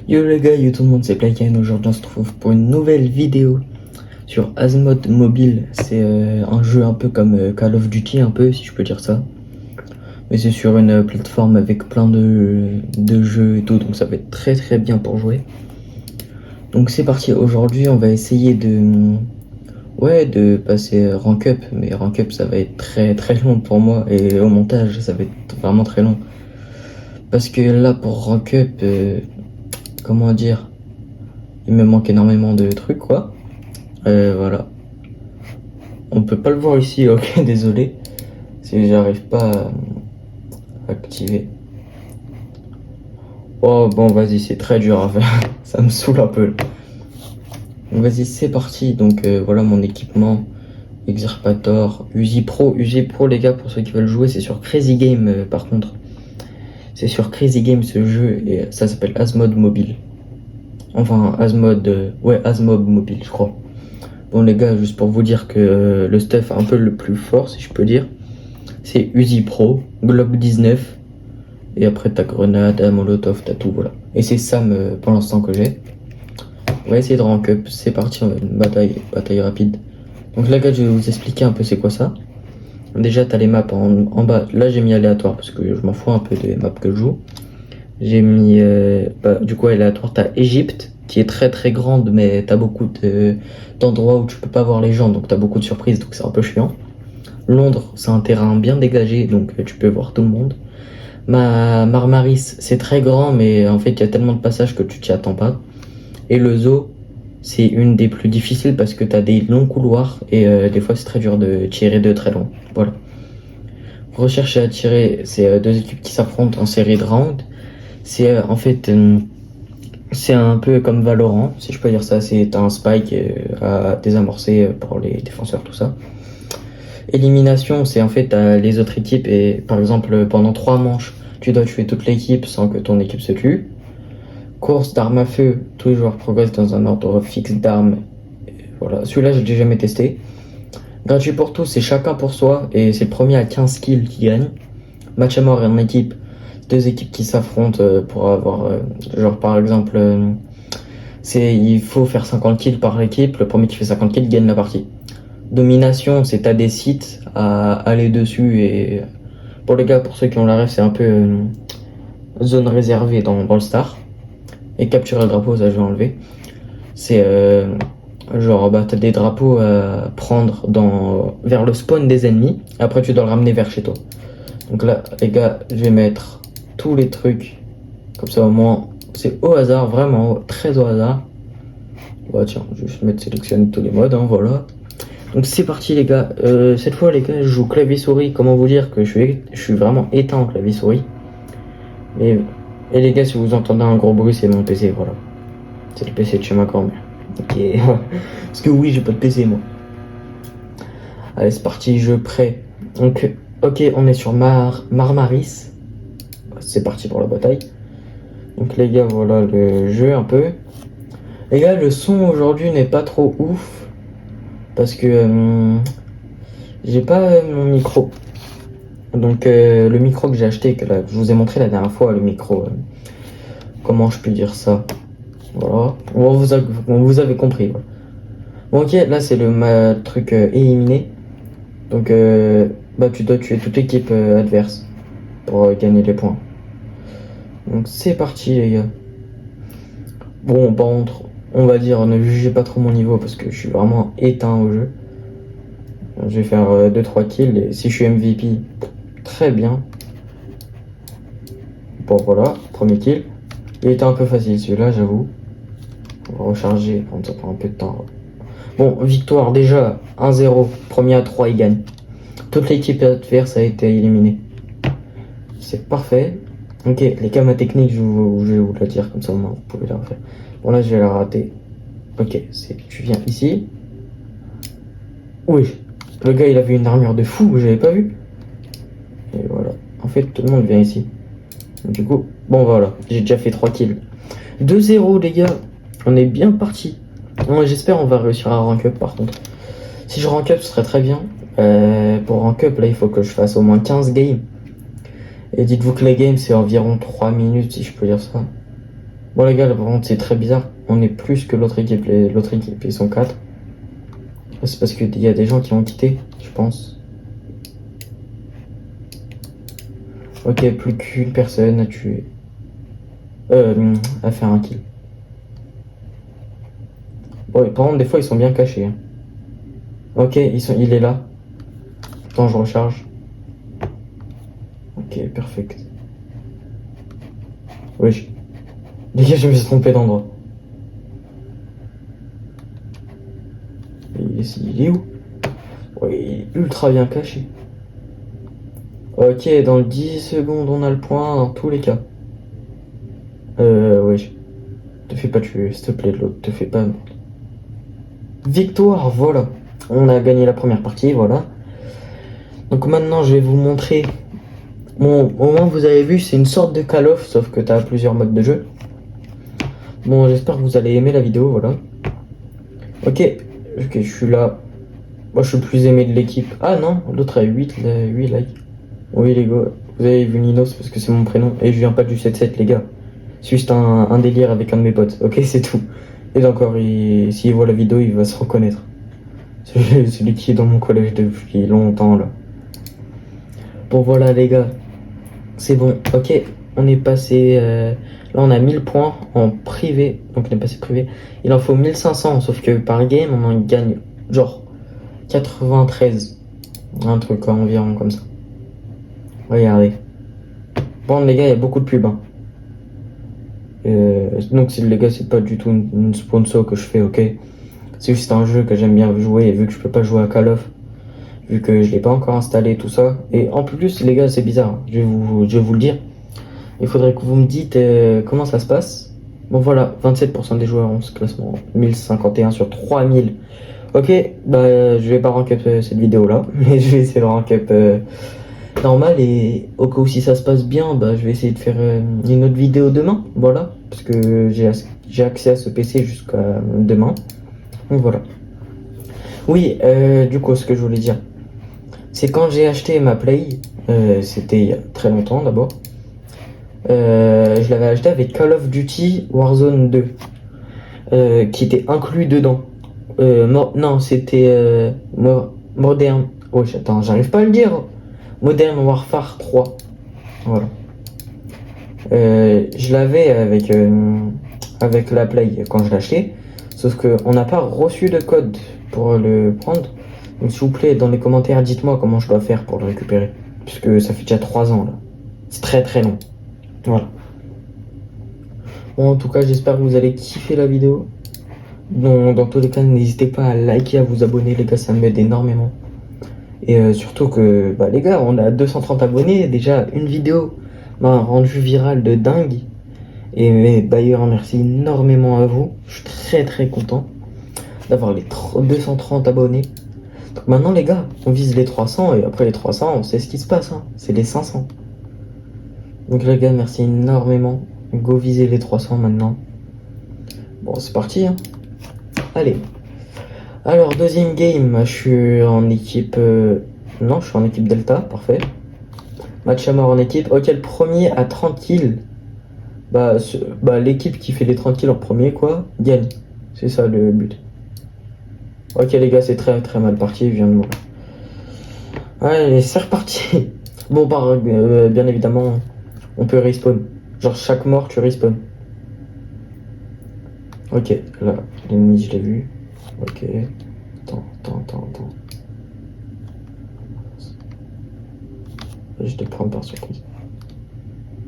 Yo les gars, yo tout le monde, c'est Playken. Aujourd'hui on se retrouve pour une nouvelle vidéo sur Asmod Mobile. C'est un jeu un peu comme Call of Duty, un peu si je peux dire ça. Mais c'est sur une plateforme avec plein de jeux et tout, donc ça va être très très bien pour jouer. Donc c'est parti, aujourd'hui on va essayer de passer Rank Up. Mais Rank Up ça va être très très long pour moi et au montage ça va être vraiment très long. Parce que là pour Rank Up, comment dire, il me manque énormément de trucs quoi. Voilà. On peut pas le voir ici, ok, désolé. Si j'arrive pas à activer. Oh bon, vas-y, c'est très dur à faire. Ça me saoule un peu. Donc, vas-y, c'est parti. Donc voilà mon équipement. Exirpator, Uzi Pro. Uzi Pro, les gars, pour ceux qui veulent jouer, c'est sur Crazy Game par contre. C'est sur Crazy Game ce jeu et ça s'appelle Asmod Mobile. Enfin, Asmod. Ouais, Asmod Mobile, je crois. Bon, les gars, juste pour vous dire que le stuff un peu le plus fort, si je peux dire, c'est Uzi Pro, Glock 19, et après t'as grenade, t'as molotov, t'as tout, voilà. Et c'est Sam pour l'instant que j'ai. On va essayer de rank up, c'est parti, on va une bataille rapide. Donc là, gars, je vais vous expliquer un peu c'est quoi ça. Déjà, t'as les maps en bas. Là, j'ai mis aléatoire parce que je m'en fous un peu des maps que je joue. J'ai mis, du coup, aléatoire, t'as Égypte, qui est très très grande, mais t'as beaucoup d'endroits où tu peux pas voir les gens, donc t'as beaucoup de surprises, donc c'est un peu chiant. Londres, c'est un terrain bien dégagé, donc tu peux voir tout le monde. Marmaris, c'est très grand, mais en fait, il y a tellement de passages que tu t'y attends pas. Et le zoo, c'est une des plus difficiles parce que tu as des longs couloirs et des fois, c'est très dur de tirer de très loin. Voilà. Recherche et attirer, c'est deux équipes qui s'affrontent en série de rounds. C'est en fait, c'est un peu comme Valorant, si je peux dire ça. C'est un spike à désamorcer pour les défenseurs, tout ça. Élimination, c'est en fait les autres équipes et par exemple pendant 3 manches, tu dois tuer toute l'équipe sans que ton équipe se tue. Course d'armes à feu, tous les joueurs progressent dans un ordre fixe d'armes. Voilà, celui-là j'ai déjà jamais testé. Gratuit pour tous, c'est chacun pour soi et c'est le premier à 15 kills qui gagne. Match à mort en équipe, deux équipes qui s'affrontent pour avoir, genre par exemple, il faut faire 50 kills par équipe, le premier qui fait 50 kills gagne la partie. Domination, c'est t'as des sites à aller dessus et pour les gars, pour ceux qui ont la rêve, c'est un peu zone réservée dans le Star. Et capturer le drapeau, ça je vais enlever. C'est genre t'as des drapeaux à prendre vers le spawn des ennemis. Après tu dois le ramener vers chez toi. Donc là les gars, je vais mettre tous les trucs comme ça au moins. C'est au hasard, vraiment très au hasard. Bah tiens, je vais juste mettre sélectionner tous les modes, hein, voilà. Donc c'est parti les gars, cette fois les gars je joue clavier souris, comment vous dire que je suis vraiment éteint en clavier souris. Et les gars si vous entendez un gros bruit c'est mon PC, voilà. C'est le PC de chez ma grand-mère. Ok, parce que oui j'ai pas de PC moi. Allez c'est parti, jeu prêt. Donc ok on est sur Marmaris. C'est parti pour la bataille. Donc les gars voilà le jeu un peu. Les gars le son aujourd'hui n'est pas trop ouf. Parce que j'ai pas mon micro. Donc le micro que j'ai acheté, que je vous ai montré la dernière fois, le micro, comment je peux dire ça, voilà, vous avez compris. Voilà. Bon ok, là c'est le truc éliminé. Donc tu dois tuer toute l'équipe adverse pour gagner les points. Donc c'est parti les gars. Bon par contre, on va dire ne jugez pas trop mon niveau parce que je suis vraiment éteint au jeu. Je vais faire 2-3 kills et si je suis MVP, très bien. Bon voilà, premier kill. Il était un peu facile celui-là, j'avoue. On va recharger, ça prend un peu de temps. Bon, victoire déjà, 1-0. Premier à 3, il gagne. Toute l'équipe adverse a été éliminée. C'est parfait. Ok, les gamma techniques, je vais vous la dire, comme ça vous pouvez la refaire. Bon là, je vais la rater. Ok, tu viens ici. Oui, le gars, il avait une armure de fou, j'avais pas vu. Et voilà, en fait, tout le monde vient ici. Du coup, bon voilà, j'ai déjà fait 3 kills. 2-0 les gars, on est bien parti. J'espère on va réussir à rank up par contre. Si je rank up ce serait très bien. Pour rank up là il faut que je fasse au moins 15 games. Et dites-vous que les games c'est environ 3 minutes si je peux dire ça. Bon les gars, là, par contre c'est très bizarre. On est plus que l'autre équipe. L'autre équipe ils sont 4. C'est parce qu'il y a des gens qui ont quitté, je pense. Ok, plus qu'une personne à tuer. À faire un kill. Bon, par contre des fois ils sont bien cachés. Hein. Ok, il est là. Attends, je recharge. Ok, perfect. Oui. Les gars, je me suis trompé d'endroit. Il est où? Ouais, il est ultra bien caché. Ok, dans 10 secondes, on a le point dans tous les cas. Ouais. Te fais pas tuer, s'il te plaît, de l'autre. Te fais pas. Victoire, voilà. On a gagné la première partie, voilà. Donc maintenant, je vais vous montrer. Bon, au moins, vous avez vu, c'est une sorte de Call of, sauf que t'as plusieurs modes de jeu. Bon, j'espère que vous allez aimer la vidéo, voilà. Ok, je suis là. Moi, je suis le plus aimé de l'équipe. Ah non, l'autre a 8 likes. Oui, les gars, vous avez vu Ninos parce que c'est mon prénom. Et je viens pas du 7-7, les gars. C'est juste un délire avec un de mes potes. Ok, c'est tout. Et encore, s'il voit la vidéo, il va se reconnaître. C'est celui qui est dans mon collège depuis longtemps, là. Bon, voilà, les gars. C'est bon. Ok, on est passé... là, on a 1000 points en privé. Donc, on est passé privé. Il en faut 1500. Sauf que par game, on en gagne genre 93. Un truc environ comme ça. Regardez. Bon, les gars, il y a beaucoup de pubs. Hein. Donc, les gars, c'est pas du tout une sponsor que je fais, ok? C'est juste un jeu que j'aime bien jouer, et vu que je peux pas jouer à Call of, vu que je l'ai pas encore installé, tout ça. Et en plus, les gars, c'est bizarre. Je vais vous le dire. Il faudrait que vous me dites comment ça se passe. Bon, voilà, 27% des joueurs ont ce classement. 1051 sur 3000. Ok, bah, je vais pas rank up cette vidéo-là, mais je vais essayer de rank up normal, et au cas où si ça se passe bien, bah, je vais essayer de faire une autre vidéo demain, voilà, parce que j'ai accès à ce PC jusqu'à demain, donc voilà. Oui, du coup, ce que je voulais dire, c'est quand j'ai acheté ma Play, c'était il y a très longtemps d'abord, je l'avais acheté avec Call of Duty Warzone 2, qui était inclus dedans. Non, c'était Modern. Oh, attends, j'arrive pas à le dire. Modern Warfare 3. Voilà. Je l'avais avec la Play quand je l'ai acheté. Sauf qu'on n'a pas reçu de code pour le prendre. Donc s'il vous plaît, dans les commentaires, dites-moi comment je dois faire pour le récupérer. Puisque ça fait déjà 3 ans là. C'est très très long. Voilà. Bon, en tout cas, j'espère que vous allez kiffer la vidéo. Dans tous les cas, n'hésitez pas à liker, à vous abonner, les gars, ça m'aide énormément. Et surtout que, bah les gars, on a 230 abonnés, déjà une vidéo m'a rendu viral de dingue. Et d'ailleurs, merci énormément à vous. Je suis très très content d'avoir les 230 abonnés. Donc maintenant, les gars, on vise les 300 et après les 300, on sait ce qui se passe. Hein. C'est les 500. Donc les gars, merci énormément. Go viser les 300 maintenant. Bon, c'est parti. Hein. Allez. Alors, deuxième game, je suis en équipe... Non, je suis en équipe Delta, parfait. Match à mort en équipe. Ok, le premier à 30 kills. Bah, l'équipe qui fait les 30 kills en premier, quoi, gagne. C'est ça le but. Ok, les gars, c'est très très mal parti, je viens de mourir. Allez, c'est reparti. Bon, bien évidemment, on peut respawn. Genre, chaque mort, tu respawn. Ok, là, l'ennemi, je l'ai vu. Ok. Attends. Je vais te prendre par surprise.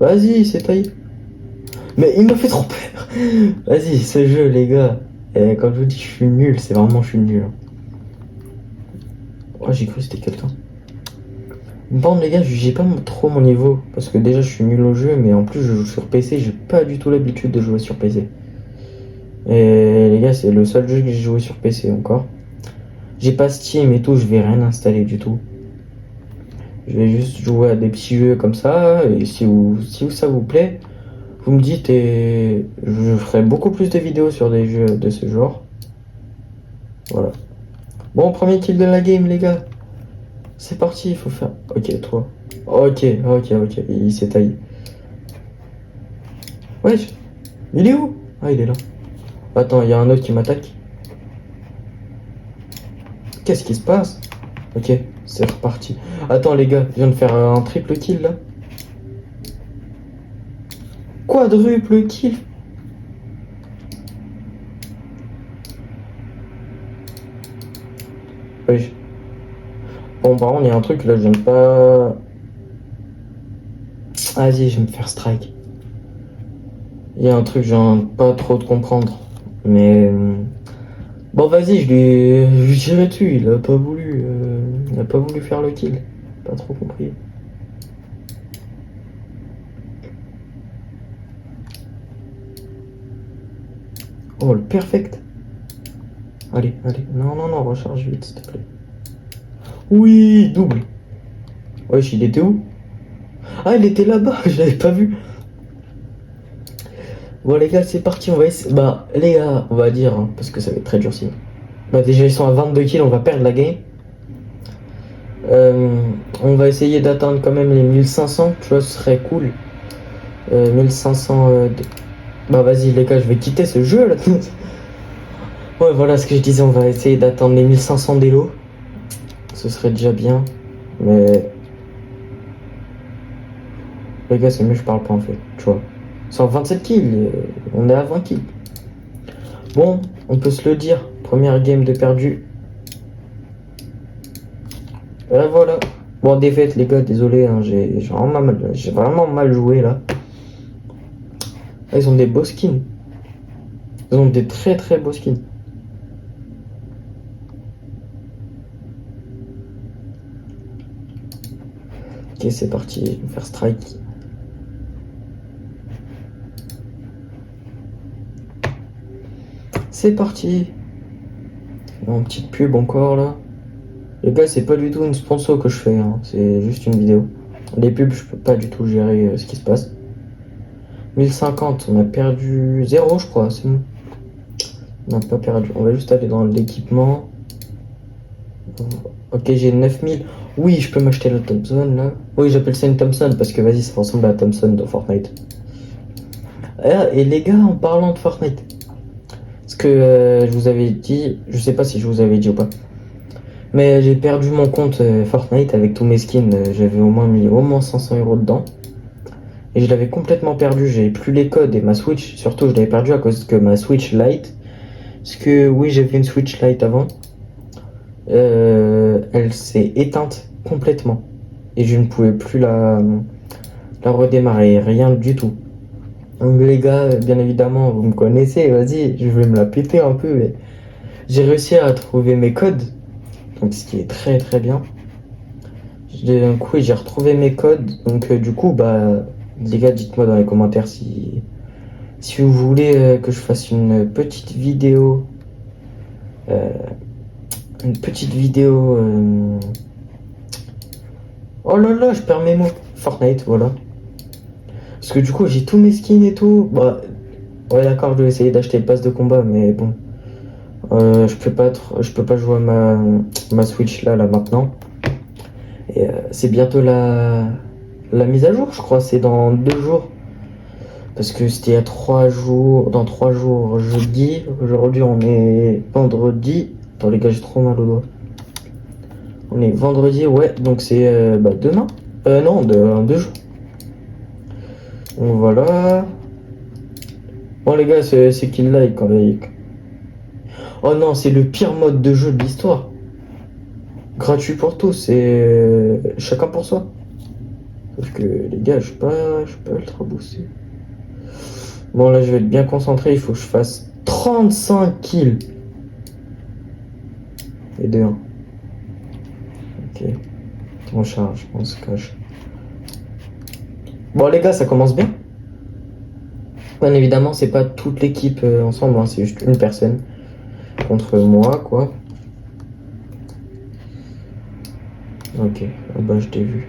Vas-y, c'est taillé. Mais il m'a fait trop peur. Vas-y, ce jeu, les gars. Et quand je vous dis que je suis nul, c'est vraiment je suis nul. Oh, j'ai cru que c'était quelqu'un. Bon, les gars, j'ai pas trop mon niveau. Parce que déjà, je suis nul au jeu. Mais en plus, je joue sur PC. J'ai pas du tout l'habitude de jouer sur PC. Et les gars, c'est le seul jeu que j'ai joué sur PC encore. J'ai pas Steam et tout. Je vais rien installer du tout. Je vais juste jouer à des petits jeux comme ça. Et si ça vous plaît, vous me dites et je ferai beaucoup plus de vidéos sur des jeux de ce genre. Voilà. Bon, premier kill de la game, les gars. C'est parti, il faut faire... Ok, toi. Ok, il s'est taillé. Wesh. Il est où? Ah, il est là. Attends, il y a un autre qui m'attaque. Qu'est-ce qui se passe? Ok, c'est reparti. Attends les gars, je viens de faire un triple kill là. Quadruple kill. Oui. Bon, par contre, il y a un truc là, je viens de pas. Vas-y, je vais me faire strike. Il y a un truc, je viens pas trop de comprendre. Mais. Bon, vas-y, je lui tirais dessus. Il a pas voulu. Il a pas voulu faire le kill. Pas trop compris. Oh, le perfect. Allez, allez. Non, non, non, recharge vite, s'il te plaît. Oui, double. Wesh, il était où? Ah, il était là-bas, je l'avais pas vu. Bon, les gars, c'est parti, on va essayer. Bah, les gars, on va dire, hein, parce que ça va être très dur sinon. Bah, déjà, ils sont à 22 kills, on va perdre la game. On va essayer d'atteindre quand même les 1500, tu vois, ce serait cool. 1500. Bah, vas-y, les gars, je vais quitter ce jeu là. Ouais, voilà ce que je disais, on va essayer d'atteindre les 1500 d'élo. Ce serait déjà bien. Mais. Les gars, c'est mieux, je parle pas en fait, tu vois. 127 kills, on est à 20 kills. Bon, on peut se le dire, première game de perdu. Et voilà. Bon, défaite les gars, désolé, hein, j'ai vraiment mal joué là. Ah, ils ont des beaux skins. Ils ont des très très beaux skins. Ok, c'est parti, je vais me faire strike. C'est parti. Bon, petite pub encore là. Les gars, c'est pas du tout une sponsor que je fais, hein. C'est juste une vidéo. Les pubs, je peux pas du tout gérer ce qui se passe. 1050, on a perdu 0 je crois, c'est bon. On n'a pas perdu. On va juste aller dans l'équipement. Ok, j'ai 9000. Oui, je peux m'acheter la Thompson là. Oui, j'appelle ça une Thompson parce que vas-y, ça ressemble à la Thompson de Fortnite. Et les gars, en parlant de Fortnite, ce que je vous avais dit, je sais pas si je vous avais dit ou pas, mais j'ai perdu mon compte Fortnite avec tous mes skins. J'avais au moins mis au moins 500 € dedans. Et je l'avais complètement perdu. J'avais plus les codes et ma Switch, surtout, je l'avais perdu à cause que ma Switch Lite. Parce que oui, j'avais une Switch Lite avant. Elle s'est éteinte complètement. Et je ne pouvais plus la redémarrer, rien du tout. Donc les gars, bien évidemment, vous me connaissez, vas-y, je vais me la péter un peu. Mais j'ai réussi à trouver mes codes, donc ce qui est très très bien. D'un coup, j'ai retrouvé mes codes, donc du coup, bah, les gars, dites-moi dans les commentaires si vous voulez que je fasse une petite vidéo. Une petite vidéo. Oh là là, je perds mes mots. Fortnite, voilà. Parce que du coup, j'ai tous mes skins et tout. Bah, ouais, d'accord, je vais essayer d'acheter le pass de combat, mais bon. Je peux pas jouer à ma Switch là maintenant. Et c'est bientôt la mise à jour, je crois. C'est dans 2 jours. Parce que c'était il y a 3 jours. Dans 3 jours, jeudi. Aujourd'hui, on est vendredi. Attends, les gars, j'ai trop mal au doigt. On est vendredi, ouais. Donc c'est bah, demain. Non, 2 jours. Donc voilà. Bon, les gars, c'est kill like quand même. Oh non, c'est le pire mode de jeu de l'histoire. Gratuit pour tous, c'est chacun pour soi. Sauf que les gars, je suis pas ultra boosté. Bon, là, je vais être bien concentré. Il faut que je fasse 35 kills. Et 2-1. Ok. On charge, on se cache. Bon, les gars, ça commence bien. Bien évidemment, c'est pas toute l'équipe ensemble, hein, c'est juste une personne contre moi, quoi. Ok, ah bah je t'ai vu.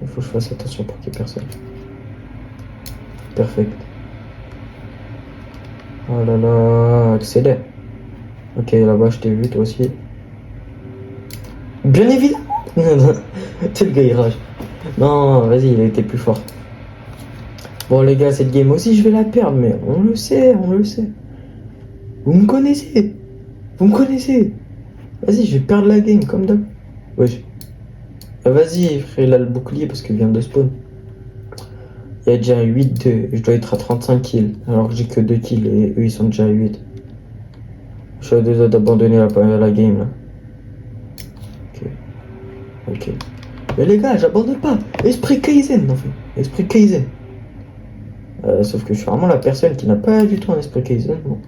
Il faut que je fasse attention pour qu'il n'y ait personne. Perfect. Oh là là, accélère. Ok, là-bas je t'ai vu, toi aussi. Bien évidemment. T'es le gars, il rage. Non, vas-y, il a été plus fort. Bon les gars, cette game aussi je vais la perdre, mais on le sait, on le sait. Vous me connaissez. Vous me connaissez. Vas-y, je vais perdre la game comme d'hab. Wesh. Vas-y, frère, il a le bouclier parce qu'il vient de spawn. Il y a déjà 8-2. Je dois être à 35 kills. Alors que j'ai que 2 kills et eux ils sont déjà à 8. Je suis déjà d'abandonner la game là. Ok. Ok. Mais les gars, j'abandonne pas. Esprit Kaizen, en fait. Esprit Kaizen. Sauf que je suis vraiment la personne qui n'a pas du tout un esprit Kaizen. Bon.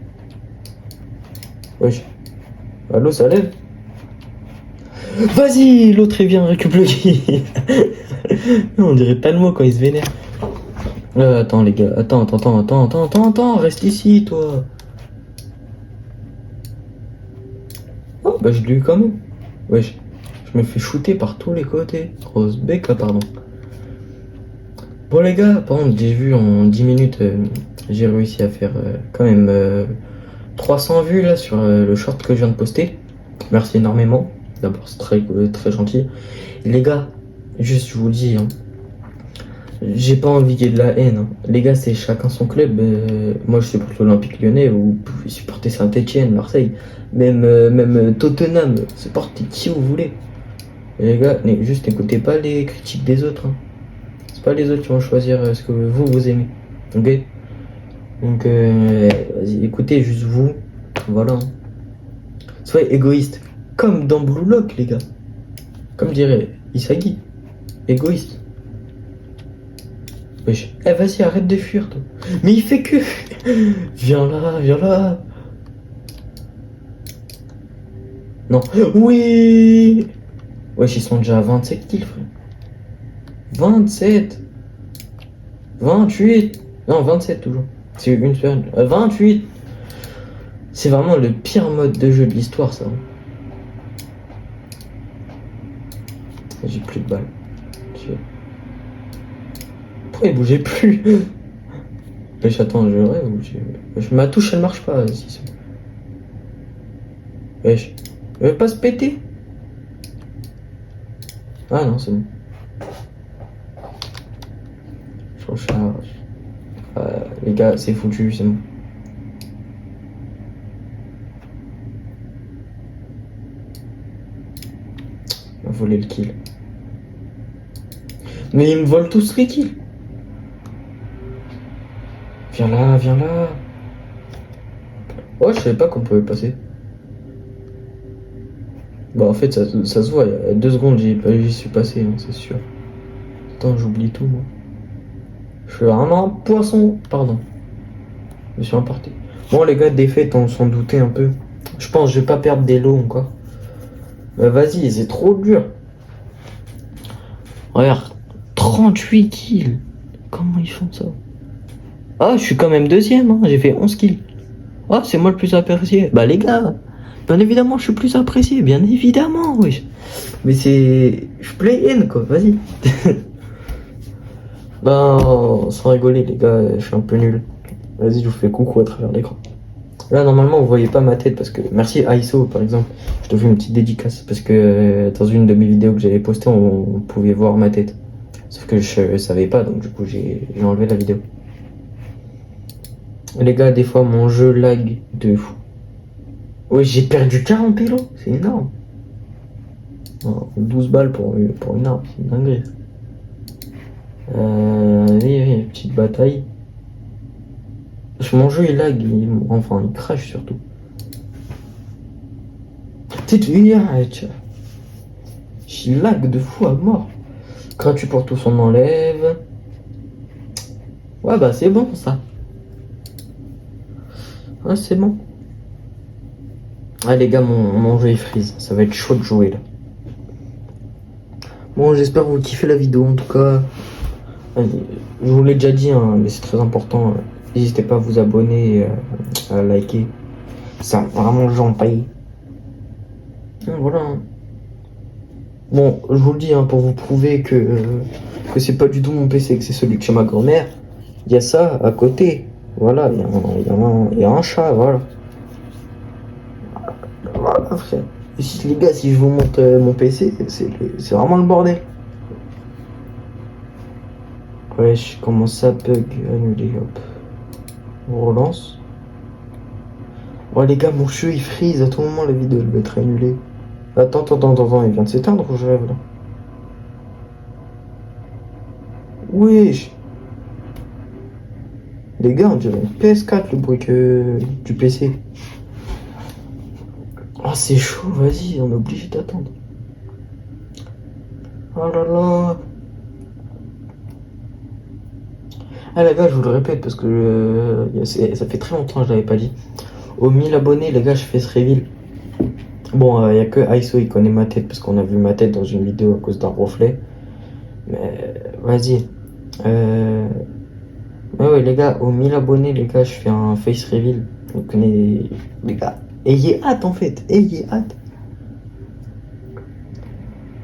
Wesh. Allô, ça lève. Vas-y, l'autre il vient récupérer le kill. On dirait tellement quand il se vénère. Attends les gars, attends, reste ici toi. Oh bah je l'ai eu quand même. Wesh, je me fais shooter par tous les côtés. Grosse bec là, pardon. Bon les gars, par contre j'ai vu en 10 minutes, j'ai réussi à faire quand même 300 vues là sur le short que je viens de poster. Merci énormément. D'abord c'est très gentil. Et les gars, juste je vous le dis, hein, j'ai pas envie qu'il y ait de la haine. Hein. Les gars, c'est chacun son club. Moi, je supporte l'Olympique Lyonnais. Vous pouvez supporter Saint-Etienne, Marseille, même Tottenham. Supportez qui vous voulez. Et les gars, juste n'écoutez pas les critiques des autres. Hein. C'est pas les autres qui vont choisir ce que vous aimez. Ok? Donc, vas-y, écoutez juste vous. Voilà. Hein. Soyez égoïste. Comme dans Blue Lock, les gars. Comme dirait Isagi. Égoïste. Wesh. Eh vas-y, arrête de fuir toi. Mais il fait que. Viens là, viens là. Non. Oui. Wesh, ils sont déjà à 27 kills, frère. 27. 28. Non, 27 toujours. C'est une seconde. 28. C'est vraiment le pire mode de jeu de l'histoire, ça. J'ai plus de balles. Pourquoi il bougeait plus? Wesh, attends, je rêve ou wesh, ma touche elle marche pas. Si, wesh, elle veut pas se péter? Ah non, c'est bon. Je recharge. Les gars, c'est foutu, c'est bon. Il m'a volé le kill. Mais ils me volent tous les kills. Viens là, viens là. Oh, je savais pas qu'on pouvait passer. Bah en fait, ça se voit, il y a 2 secondes, j'y suis passé, hein, c'est sûr. Attends, j'oublie tout, moi. Je suis vraiment un poisson. Pardon. Je me suis emporté. Bon, les gars, défaite, on s'en doutait un peu. Je pense que je vais pas perdre des lots encore. Bah vas-y, c'est trop dur. Regarde, 38 kills. Comment ils font ça? Ah, je suis quand même deuxième, hein. J'ai fait 11 kills. Ah, c'est moi le plus apprécié. Bah les gars, bien évidemment, je suis plus apprécié, bien évidemment, oui. Mais c'est... Je play in, quoi, vas-y. Ben, sans rigoler, les gars, je suis un peu nul. Vas-y, je vous fais coucou à travers l'écran. Là, normalement, vous voyez pas ma tête parce que... Merci ISO, par exemple. Je te fais une petite dédicace parce que dans une de mes vidéos que j'avais postées, on pouvait voir ma tête. Sauf que je savais pas, donc du coup, j'ai enlevé la vidéo. Les gars, des fois, mon jeu lag de fou. Ouais, j'ai perdu 40 pélos, c'est énorme. Oh, 12 balles pour une arme, c'est une dinguerie. Oui, petite bataille. Mon jeu il lag, enfin il crash surtout. Je lag de fou à mort. Gratuit pour tous, on enlève. Ouais, bah c'est bon ça. Ouais, c'est bon. Ah les gars, mon jeu il freeze. Ça va être chaud de jouer là. Bon, j'espère que vous kiffez la vidéo en tout cas. Je vous l'ai déjà dit, hein, mais c'est très important. N'hésitez pas à vous abonner et à liker. C'est vraiment gentil. Voilà. Bon, je vous le dis, hein, pour vous prouver que c'est pas du tout mon PC, que c'est celui de chez ma grand-mère, il y a ça à côté. Voilà, il y a un chat, voilà. Voilà, frère. Et si, les gars, si je vous montre mon PC, c'est vraiment le bordel. Wesh, comment ça bug? Annulé, hop. On relance. Ouais, les gars, mon jeu il freeze. À tout moment, la vidéo elle va être annulée. Attends, il vient de s'éteindre ou je rêve là? Wesh! Les gars, on dirait une PS4 le bruit du PC. Oh, c'est chaud, vas-y, on est obligé d'attendre. Oh là là! Ah les gars, je vous le répète parce que ça fait très longtemps que je l'avais pas dit. Aux 1000 abonnés, les gars, je fais ce reveal. Bon, il y a que Aiso, il connaît ma tête parce qu'on a vu ma tête dans une vidéo à cause d'un reflet. Mais vas-y. Ouais, les gars, aux 1000 abonnés, les gars, je fais un face reveal. Donc, les gars, ayez hâte en fait, ayez hâte.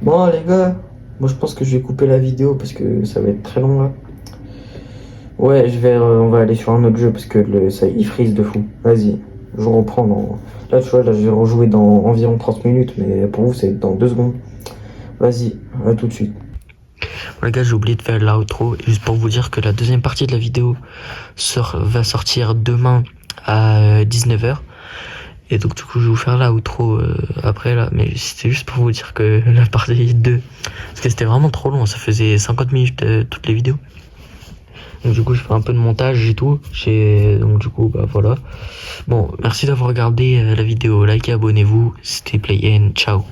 Bon, les gars, moi je pense que je vais couper la vidéo parce que ça va être très long là. Ouais, on va aller sur un autre jeu parce que ça, il freeze de fou. Vas-y, je reprends Là, tu vois, là, je vais rejouer dans environ 30 minutes, mais pour vous, c'est dans 2 secondes. Vas-y, à tout de suite. Bon, les gars, j'ai oublié de faire l'outro, juste pour vous dire que la deuxième partie de la vidéo va sortir demain à 19h. Et donc, du coup, je vais vous faire l'outro après là, mais c'était juste pour vous dire que la partie 2, parce que c'était vraiment trop long, ça faisait 50 minutes toutes les vidéos. Donc du coup je fais un peu de montage et tout. Donc du coup bah voilà. Bon, merci d'avoir regardé la vidéo, likez, abonnez-vous, c'était Playen, ciao.